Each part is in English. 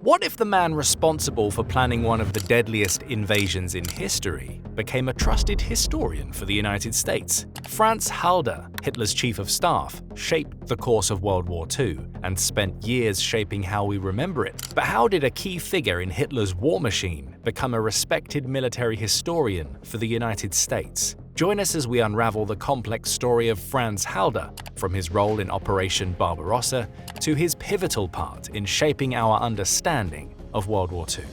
What if the man responsible for planning one of the deadliest invasions in history became a trusted historian for the United States? Franz Halder, Hitler's chief of staff, shaped the course of World War II and spent years shaping how we remember it. But how did a key figure in Hitler's war machine become a respected military historian for the United States? Join us as we unravel the complex story of Franz Halder, from his role in Operation Barbarossa to his pivotal part in shaping our understanding of World War II.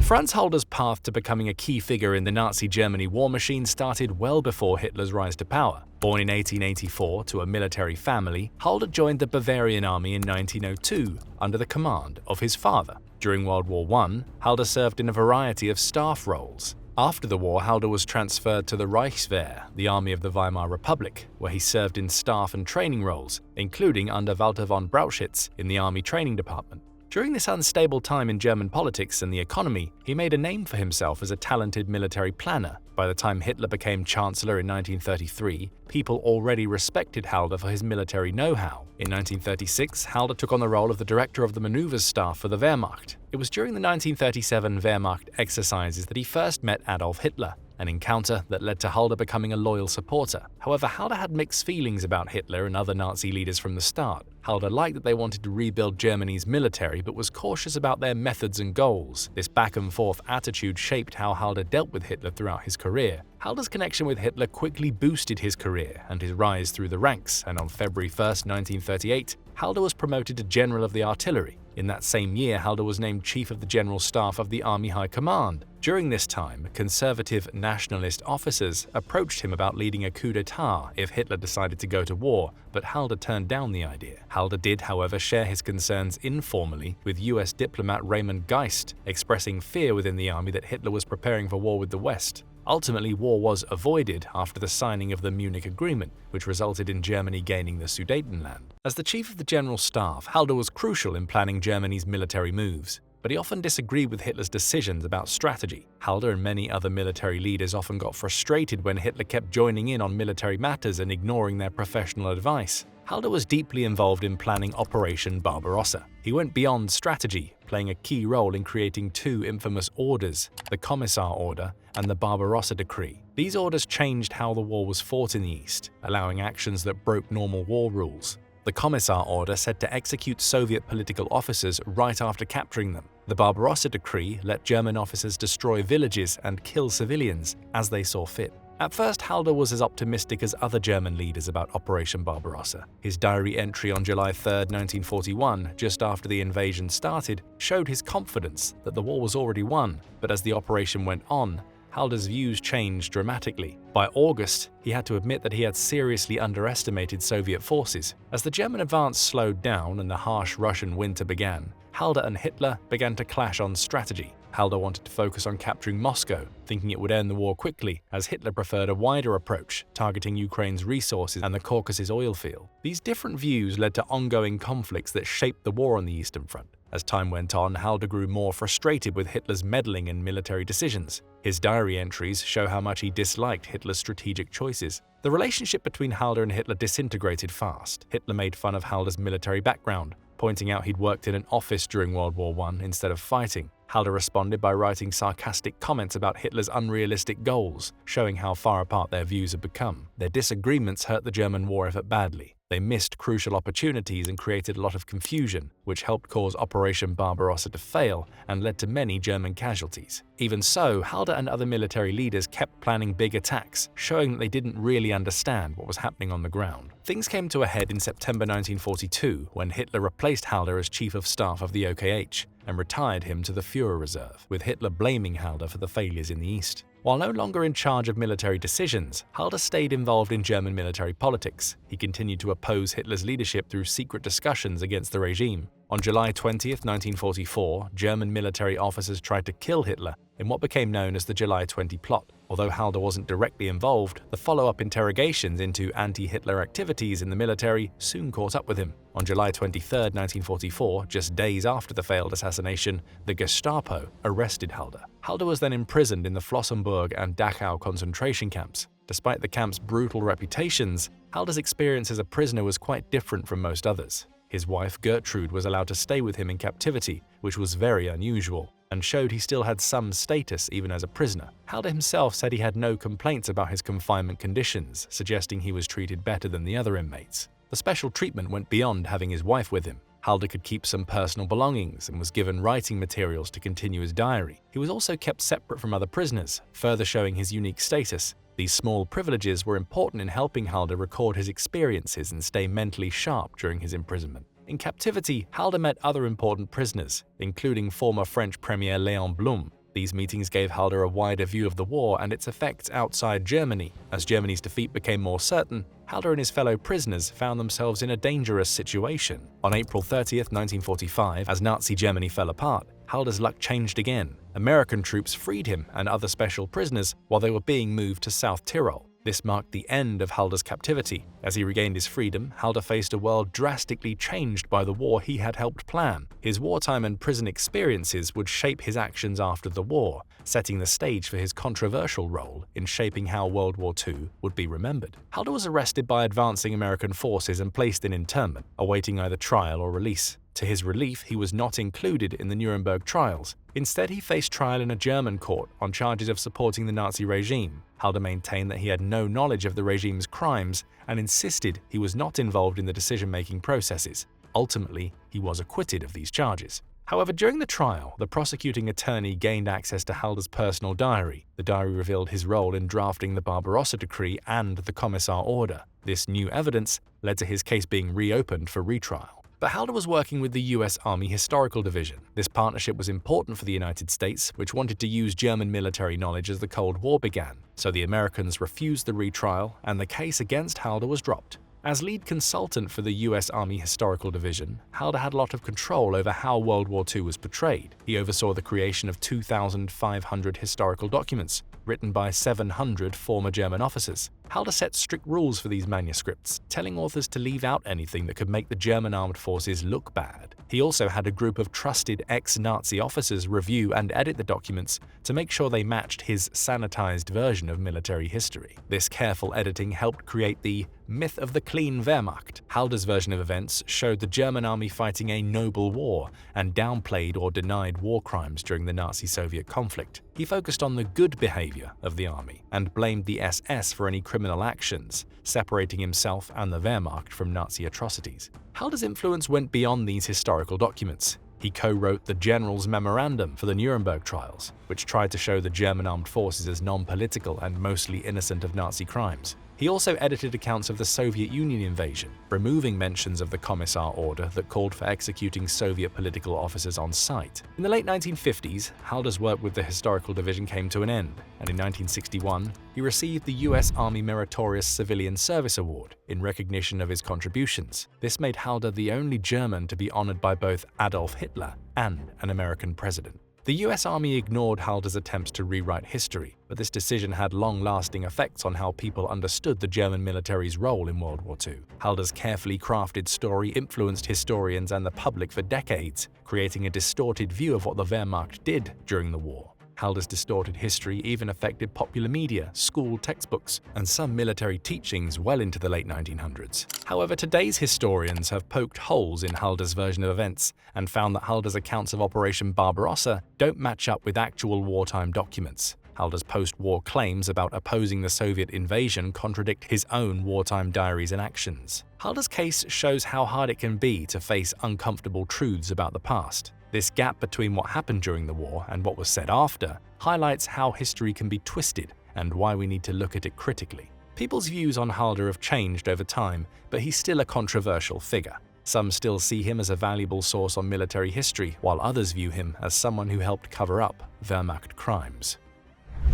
Franz Halder's path to becoming a key figure in the Nazi Germany war machine started well before Hitler's rise to power. Born in 1884 to a military family, Halder joined the Bavarian army in 1902 under the command of his father. During World War I, Halder served in a variety of staff roles. After the war, Halder was transferred to the Reichswehr, the army of the Weimar Republic, where he served in staff and training roles, including under Walter von Brauchitsch in the army training department. During this unstable time in German politics and the economy, he made a name for himself as a talented military planner. By the time Hitler became chancellor in 1933, people already respected Halder for his military know-how. In 1936, Halder took on the role of the director of the maneuvers staff for the Wehrmacht. It was during the 1937 Wehrmacht exercises that he first met Adolf Hitler, an encounter that led to Halder becoming a loyal supporter. However, Halder had mixed feelings about Hitler and other Nazi leaders from the start. Halder liked that they wanted to rebuild Germany's military, but was cautious about their methods and goals. This back-and-forth attitude shaped how Halder dealt with Hitler throughout his career. Halder's connection with Hitler quickly boosted his career and his rise through the ranks, and on February 1, 1938, Halder was promoted to General of the Artillery. In that same year, Halder was named Chief of the General Staff of the Army High Command. During this time, conservative nationalist officers approached him about leading a coup d'etat if Hitler decided to go to war, but Halder turned down the idea. Halder did, however, share his concerns informally with US diplomat Raymond Geist, expressing fear within the army that Hitler was preparing for war with the West. Ultimately, war was avoided after the signing of the Munich Agreement, which resulted in Germany gaining the Sudetenland. As the chief of the general staff, Halder was crucial in planning Germany's military moves, but he often disagreed with Hitler's decisions about strategy. Halder and many other military leaders often got frustrated when Hitler kept joining in on military matters and ignoring their professional advice. Halder was deeply involved in planning Operation Barbarossa. He went beyond strategy, playing a key role in creating two infamous orders, the Commissar Order and the Barbarossa Decree. These orders changed how the war was fought in the East, allowing actions that broke normal war rules. The Commissar Order said to execute Soviet political officers right after capturing them. The Barbarossa Decree let German officers destroy villages and kill civilians as they saw fit. At first, Halder was as optimistic as other German leaders about Operation Barbarossa. His diary entry on July 3, 1941, just after the invasion started, showed his confidence that the war was already won. But as the operation went on, Halder's views changed dramatically. By August, he had to admit that he had seriously underestimated Soviet forces. As the German advance slowed down and the harsh Russian winter began, Halder and Hitler began to clash on strategy. Halder wanted to focus on capturing Moscow, thinking it would end the war quickly, as Hitler preferred a wider approach, targeting Ukraine's resources and the Caucasus oil field. These different views led to ongoing conflicts that shaped the war on the Eastern Front. As time went on, Halder grew more frustrated with Hitler's meddling in military decisions. His diary entries show how much he disliked Hitler's strategic choices. The relationship between Halder and Hitler disintegrated fast. Hitler made fun of Halder's military background, pointing out he'd worked in an office during World War I instead of fighting. Halder responded by writing sarcastic comments about Hitler's unrealistic goals, showing how far apart their views had become. Their disagreements hurt the German war effort badly. They missed crucial opportunities and created a lot of confusion, which helped cause Operation Barbarossa to fail and led to many German casualties. Even so, Halder and other military leaders kept planning big attacks, showing that they didn't really understand what was happening on the ground. Things came to a head in September 1942 when Hitler replaced Halder as chief of staff of the OKH and retired him to the Führer Reserve, with Hitler blaming Halder for the failures in the East. While no longer in charge of military decisions, Halder stayed involved in German military politics. He continued to oppose Hitler's leadership through secret discussions against the regime. On July 20, 1944, German military officers tried to kill Hitler in what became known as the July 20 plot. Although Halder wasn't directly involved, the follow-up interrogations into anti-Hitler activities in the military soon caught up with him. On July 23, 1944, just days after the failed assassination, the Gestapo arrested Halder. Halder was then imprisoned in the Flossenburg and Dachau concentration camps. Despite the camp's brutal reputations, Halder's experience as a prisoner was quite different from most others. His wife Gertrude was allowed to stay with him in captivity, which was very unusual, and showed he still had some status even as a prisoner. Halder himself said he had no complaints about his confinement conditions, suggesting he was treated better than the other inmates. The special treatment went beyond having his wife with him. Halder could keep some personal belongings and was given writing materials to continue his diary. He was also kept separate from other prisoners, further showing his unique status. These small privileges were important in helping Halder record his experiences and stay mentally sharp during his imprisonment. In captivity, Halder met other important prisoners, including former French Premier Léon Blum. These meetings gave Halder a wider view of the war and its effects outside Germany. As Germany's defeat became more certain, Halder and his fellow prisoners found themselves in a dangerous situation. On April 30, 1945, as Nazi Germany fell apart, Halder's luck changed again. American troops freed him and other special prisoners while they were being moved to South Tyrol. This marked the end of Halder's captivity. As he regained his freedom, Halder faced a world drastically changed by the war he had helped plan. His wartime and prison experiences would shape his actions after the war, setting the stage for his controversial role in shaping how World War II would be remembered. Halder was arrested by advancing American forces and placed in internment, awaiting either trial or release. To his relief, he was not included in the Nuremberg trials. Instead, he faced trial in a German court on charges of supporting the Nazi regime. Halder maintained that he had no knowledge of the regime's crimes and insisted he was not involved in the decision-making processes. Ultimately, he was acquitted of these charges. However, during the trial, the prosecuting attorney gained access to Halder's personal diary. The diary revealed his role in drafting the Barbarossa decree and the Commissar order. This new evidence led to his case being reopened for retrial. But Halder was working with the US Army Historical Division. This partnership was important for the United States, which wanted to use German military knowledge as the Cold War began. So the Americans refused the retrial, and the case against Halder was dropped. As lead consultant for the US Army Historical Division, Halder had a lot of control over how World War II was portrayed. He oversaw the creation of 2,500 historical documents, written by 700 former German officers. Halder set strict rules for these manuscripts, telling authors to leave out anything that could make the German armed forces look bad. He also had a group of trusted ex-Nazi officers review and edit the documents to make sure they matched his sanitized version of military history. This careful editing helped create the myth of the clean Wehrmacht. Halder's version of events showed the German army fighting a noble war and downplayed or denied war crimes during the Nazi-Soviet conflict. He focused on the good behavior of the army and blamed the SS for any criminal actions, separating himself and the Wehrmacht from Nazi atrocities. Halder's influence went beyond these historical documents. He co-wrote the General's Memorandum for the Nuremberg trials, which tried to show the German armed forces as non-political and mostly innocent of Nazi crimes. He also edited accounts of the Soviet Union invasion, removing mentions of the Commissar order that called for executing Soviet political officers on sight. In the late 1950s, Halder's work with the Historical Division came to an end, and in 1961, he received the US Army Meritorious Civilian Service Award in recognition of his contributions. This made Halder the only German to be honored by both Adolf Hitler and an American president. The US Army ignored Halder's attempts to rewrite history, but this decision had long-lasting effects on how people understood the German military's role in World War II. Halder's carefully crafted story influenced historians and the public for decades, creating a distorted view of what the Wehrmacht did during the war. Halder's distorted history even affected popular media, school textbooks, and some military teachings well into the late 1900s. However, today's historians have poked holes in Halder's version of events and found that Halder's accounts of Operation Barbarossa don't match up with actual wartime documents. Halder's post-war claims about opposing the Soviet invasion contradict his own wartime diaries and actions. Halder's case shows how hard it can be to face uncomfortable truths about the past. This gap between what happened during the war and what was said after highlights how history can be twisted and why we need to look at it critically. People's views on Halder have changed over time, but he's still a controversial figure. Some still see him as a valuable source on military history, while others view him as someone who helped cover up Wehrmacht crimes.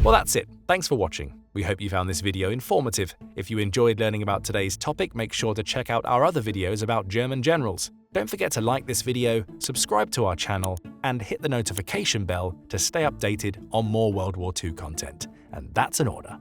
Well, that's it. Thanks for watching. We hope you found this video informative. If you enjoyed learning about today's topic, make sure to check out our other videos about German generals. Don't forget to like this video, subscribe to our channel, and hit the notification bell to stay updated on more World War II content. And that's an order.